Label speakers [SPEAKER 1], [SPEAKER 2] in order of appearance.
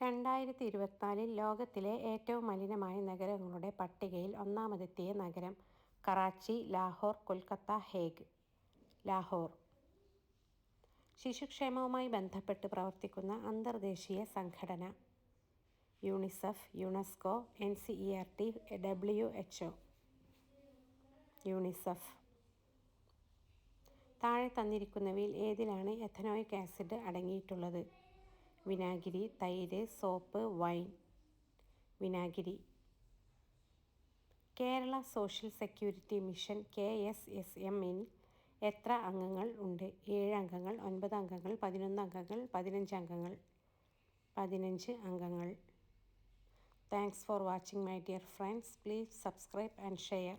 [SPEAKER 1] 2024 ലോകത്തിലെ ഏറ്റവും മലിനമായ നഗരങ്ങളുടെ പട്ടികയിൽ ഒന്നാമതെത്തിയ നഗരം കറാച്ചി, ലാഹോർ, കൊൽക്കത്ത, ഹേഗ്. ലാഹോർ. ശിശുക്ഷേമവുമായി ബന്ധപ്പെട്ട് പ്രവർത്തിക്കുന്ന അന്തർദേശീയ സംഘടന: UNICEF, UNESCO, NCERT, WHO. UNICEF. താഴെ തന്നിരിക്കുന്നവയിൽ ഏതിലാണ് എഥനോയിക് ആസിഡ് അടങ്ങിയിട്ടുള്ളത്? വിനാഗിരി, തൈര്, സോപ്പ്, വൈൻ. വിനാഗിരി. കേരള സോഷ്യൽ സെക്യൂരിറ്റി മിഷൻ KSSM-ൽ എത്ര അംഗങ്ങൾ ഉണ്ട്? 7 അംഗങ്ങൾ, 9 അംഗങ്ങൾ, 11 അംഗങ്ങൾ, 15 അംഗങ്ങൾ. 15 അംഗങ്ങൾ. Thanks for watching my dear friends. Please subscribe and share.